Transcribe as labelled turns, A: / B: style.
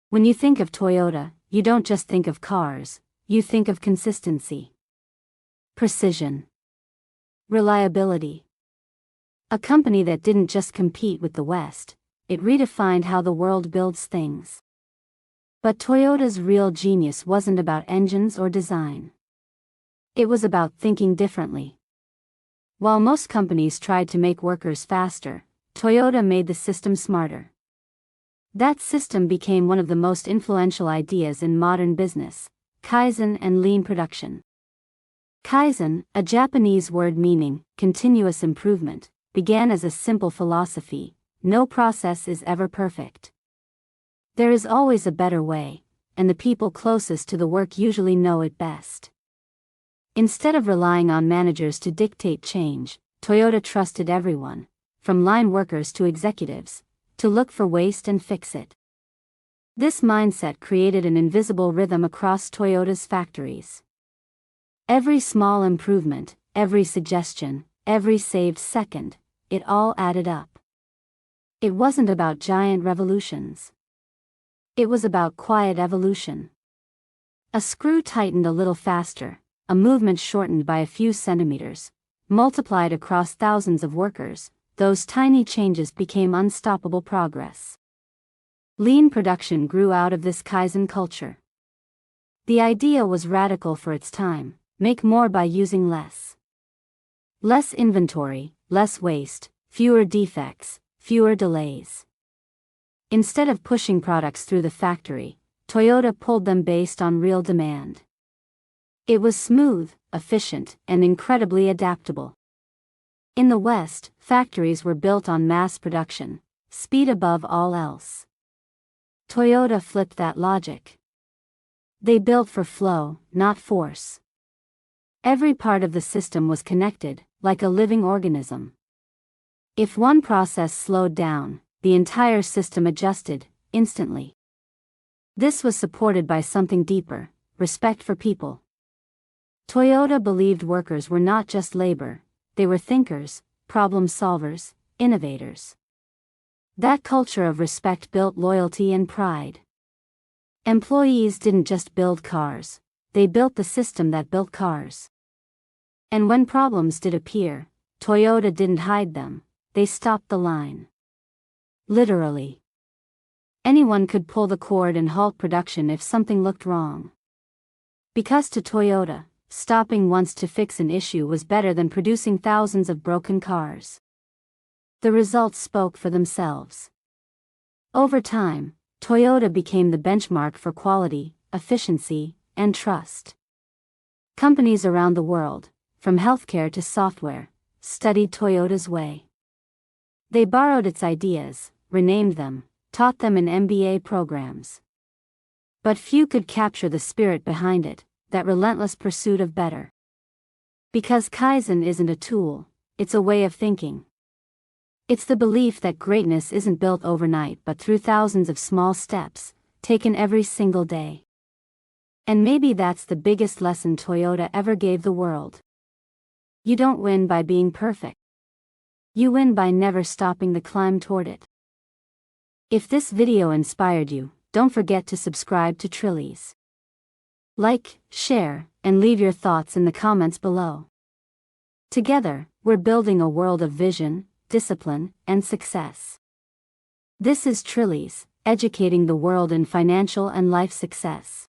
A: When you think of Toyota, you don't just think of cars, you think of consistency, precision, reliability. A company that didn't just compete with the West, it redefined how the world builds things. But Toyota's real genius wasn't about engines or design. It was about thinking differently. While most companies tried to make workers faster, Toyota made the system smarter. That system became one of the most influential ideas in modern business: Kaizen and Lean Production. Kaizen, a Japanese word meaning continuous improvement, began as a simple philosophy: no process is ever perfect. There is always a better way, and the people closest to the work usually know it best. Instead of relying on managers to dictate change, Toyota trusted everyone, from line workers to executives, to look for waste and fix it. This mindset created an invisible rhythm across Toyota's factories. Every small improvement, every suggestion, every saved second, it all added up. It wasn't about giant revolutions. It was about quiet evolution. A screw tightened a little faster, a movement shortened by a few centimeters, multiplied across thousands of workers. Those tiny changes became unstoppable progress. Lean production grew out of this Kaizen culture. The idea was radical for its time: make more by using less. Less inventory, less waste, fewer defects, fewer delays. Instead of pushing products through the factory, Toyota pulled them based on real demand. It was smooth, efficient, and incredibly adaptable. In the West, factories were built on mass production, speed above all else. Toyota flipped that logic. They built for flow, not force. Every part of the system was connected, like a living organism. If one process slowed down, the entire system adjusted, instantly. This was supported by something deeper: respect for people. Toyota believed workers were not just labor, they were thinkers, problem solvers, innovators. That culture of respect built loyalty and pride. Employees didn't just build cars, they built the system that built cars. And when problems did appear, Toyota didn't hide them, they stopped the line. Literally. Anyone could pull the cord and halt production if something looked wrong. Because to Toyota, stopping once to fix an issue was better than producing thousands of broken cars. The results spoke for themselves. Over time, Toyota became the benchmark for quality, efficiency, and trust. Companies around the world, from healthcare to software, studied Toyota's way. They borrowed its ideas, renamed them, taught them in MBA programs. But few could capture the spirit behind it, that relentless pursuit of better. Because Kaizen isn't a tool, it's a way of thinking. It's the belief that greatness isn't built overnight but through thousands of small steps, taken every single day. And maybe that's the biggest lesson Toyota ever gave the world. You don't win by being perfect. You win by never stopping the climb toward it. If this video inspired you, don't forget to subscribe to Trillies. Like, share, and leave your thoughts in the comments below. Together, we're building a world of vision, discipline, and success. This is Trillies, educating the world in financial and life success.